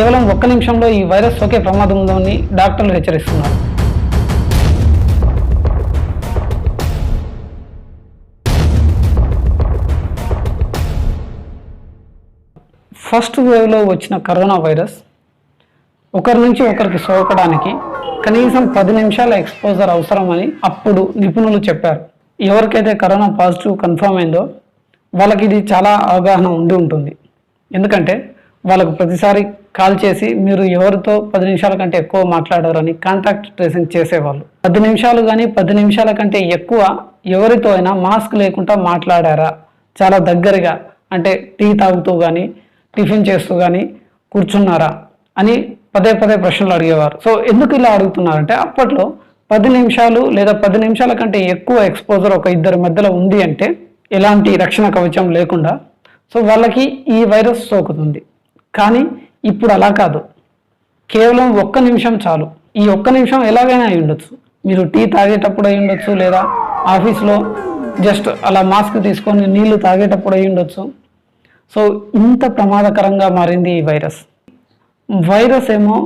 కేవలం 1 నిమిషంలో ఈ వైరస్ సోకే ప్రమాదం ఉందని డాక్టర్లు హెచ్చరిస్తున్నారు. ఫస్ట్ వేవ్లో వచ్చిన కరోనా వైరస్ ఒకరి నుంచి ఒకరికి సోకడానికి కనీసం 10 నిమిషాల ఎక్స్పోజర్ అవసరమని అప్పుడు నిపుణులు చెప్పారు. ఎవరికైతే కరోనా పాజిటివ్ కన్ఫర్మ్ అయిందో వాళ్ళకి ఇది చాలా అవగాహన ఉండి ఉంటుంది. ఎందుకంటే వాళ్ళకు ప్రతిసారి కాల్ చేసి మీరు ఎవరితో 10 నిమిషాల కంటే ఎక్కువ మాట్లాడారని కాంటాక్ట్ ట్రేసింగ్ చేసేవాళ్ళు. 10 నిమిషాలు కానీ 10 నిమిషాల కంటే ఎక్కువ ఎవరితో అయినా మాస్క్ లేకుండా మాట్లాడారా, చాలా దగ్గరగా అంటే టీ తాగుతూ కానీ టిఫిన్ చేస్తూ కానీ కూర్చున్నారా అని పదే ప్రశ్నలు అడిగేవారు. సో ఎందుకు ఇలా అడుగుతున్నారంటే అప్పట్లో 10 నిమిషాలు లేదా 10 నిమిషాల కంటే ఎక్కువ ఎక్స్పోజర్ ఒక ఇద్దరి మధ్యలో ఉంది అంటే ఎలాంటి రక్షణ కవచం లేకుండా సో వాళ్ళకి ఈ వైరస్ సోకుతుంది. కానీ ఇప్పుడు అలా కాదు, కేవలం 1 నిమిషం చాలు. ఈ 1 నిమిషం ఎలాగైనా అయి ఉండొచ్చు, మీరు టీ తాగేటప్పుడు అయి ఉండొచ్చు, లేదా ఆఫీస్లో జస్ట్ అలా మాస్క్ తీసుకొని నీళ్లు తాగేటప్పుడు అయి ఉండొచ్చు. సో ఇంత ప్రమాదకరంగా మారింది ఈ వైరస్. వైరస్ ఏమో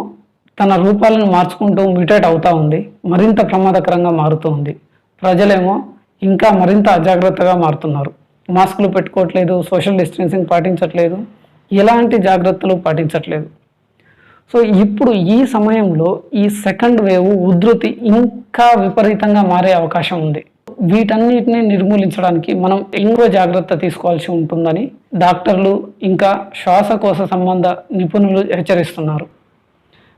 తన రూపాలను మార్చుకుంటూ మ్యూటేట్ అవుతూ ఉంది, మరింత ప్రమాదకరంగా మారుతూ ఉంది. ప్రజలేమో ఇంకా మరింత అజాగ్రత్తగా మారుతున్నారు. మాస్కులు పెట్టుకోవట్లేదు, సోషల్ డిస్టెన్సింగ్ పాటించట్లేదు, ఎలాంటి జాగ్రత్తలు పాటించట్లేదు. సో ఇప్పుడు ఈ సమయంలో ఈ సెకండ్ వేవ్ ఉధృతి ఇంకా విపరీతంగా మారే అవకాశం ఉంది. వీటన్నిటిని నిర్మూలించడానికి మనం ఇంకో జాగ్రత్త తీసుకోవాల్సి ఉంటుందని డాక్టర్లు ఇంకా శ్వాసకోశ సంబంధ నిపుణులు హెచ్చరిస్తున్నారు.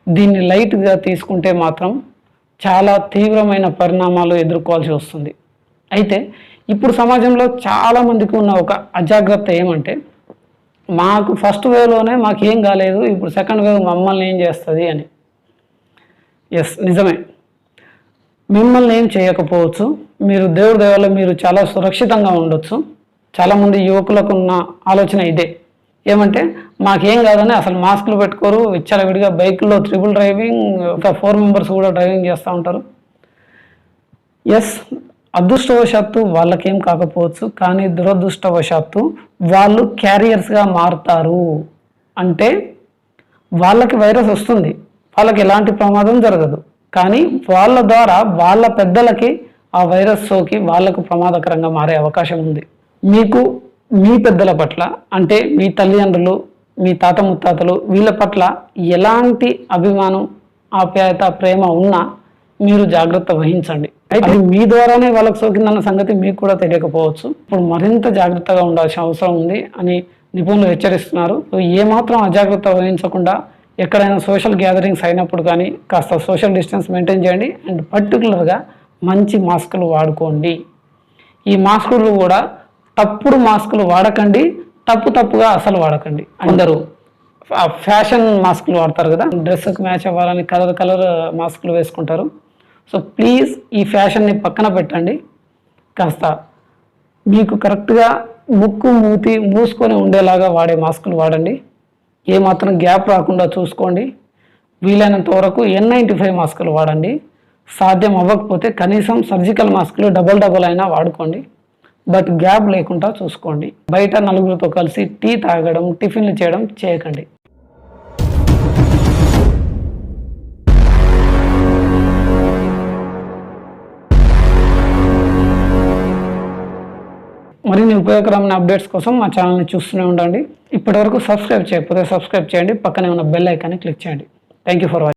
దీన్ని లైట్గా తీసుకుంటే మాత్రం చాలా తీవ్రమైన పరిణామాలు ఎదుర్కోవాల్సి వస్తుంది. అయితే ఇప్పుడు సమాజంలో చాలామందికి ఉన్న ఒక అజాగ్రత్త ఏమంటే, మాకు ఫస్ట్ వేవ్లోనే మాకేం కాలేదు, ఇప్పుడు సెకండ్ వేవ్ మమ్మల్ని ఏం చేస్తుంది అని. ఎస్, నిజమే, మిమ్మల్ని ఏం చేయకపోవచ్చు. మీరు దేవుడి దయ వల్ల మీరు చాలా సురక్షితంగా ఉండొచ్చు. చాలామంది యువకులకు ఉన్న ఆలోచన ఇదే, ఏమంటే మాకేం కాదని అసలు మాస్కులు పెట్టుకోరు, విచ్చలవిడిగా బైక్లో ట్రిపుల్ డ్రైవింగ్, ఒక 4 మెంబర్స్ కూడా డ్రైవింగ్ చేస్తూ ఉంటారు. ఎస్, అదృష్టవశాత్తు వాళ్ళకేం కాకపోవచ్చు, కానీ దురదృష్టవశాత్తు వాళ్ళు క్యారియర్స్గా మారుతారు. అంటే వాళ్ళకి వైరస్ వస్తుంది, వాళ్ళకి ఎలాంటి ప్రమాదం జరగదు, కానీ వాళ్ళ ద్వారా వాళ్ళ పెద్దలకి ఆ వైరస్ సోకి వాళ్ళకు ప్రమాదకరంగా మారే అవకాశం ఉంది. మీకు మీ పెద్దల పట్ల అంటే మీ తల్లిదండ్రులు, మీ తాత ముత్తాతలు వీళ్ళ పట్ల ఎలాంటి అభిమానం, ఆప్యాయత, ప్రేమ ఉన్నా మీరు జాగ్రత్త వహించండి. అయితే మీ ద్వారానే వాళ్ళకు సోకిందన్న సంగతి మీకు కూడా తెలియకపోవచ్చు. ఇప్పుడు మరింత జాగ్రత్తగా ఉండాల్సిన అవసరం ఉంది అని నిపుణులు హెచ్చరిస్తున్నారు. ఏమాత్రం అజాగ్రత్త వహించకుండా ఎక్కడైనా సోషల్ గ్యాదరింగ్స్ అయినప్పుడు కానీ కాస్త సోషల్ డిస్టెన్స్ మెయింటైన్ చేయండి. అండ్ పర్టికులర్గా మంచి మాస్కులు వాడుకోండి. ఈ మాస్కులు కూడా తప్పుడు మాస్కులు వాడకండి, తప్పుగా అసలు వాడకండి. అందరూ ఫ్యాషన్ మాస్కులు వాడతారు కదా, డ్రెస్కి మ్యాచ్ అవ్వాలని కలర్ మాస్కులు వేసుకుంటారు. సో ప్లీజ్ ఈ ఫ్యాషన్ని పక్కన పెట్టండి. కాస్త మీకు కరెక్ట్గా ముక్కు మూతి మూసుకొని ఉండేలాగా వాడే మాస్కులు వాడండి. ఏమాత్రం గ్యాప్ రాకుండా చూసుకోండి. వీలైనంత వరకు N95 మాస్కులు వాడండి. సాధ్యం అవ్వకపోతే కనీసం సర్జికల్ మాస్కులు డబల్ అయినా వాడుకోండి. బట్ గ్యాప్ లేకుండా చూసుకోండి. బయట నలుగురితో కలిసి టీ తాగడం, టిఫిన్లు చేయడం చేయకండి. మరిన్ని ఉపయోగకరమైన అప్డేట్స్ కోసం మా ఛానల్ని చూస్తూనే ఉండండి. ఇప్పటివరకు సబ్స్క్రైబ్ చేయకపోతే సబ్స్క్రైబ్ చేయండి, పక్కనే ఉన్న బెల్ ఐకాన్ని క్లిక్ చేయండి. Thank you for watching.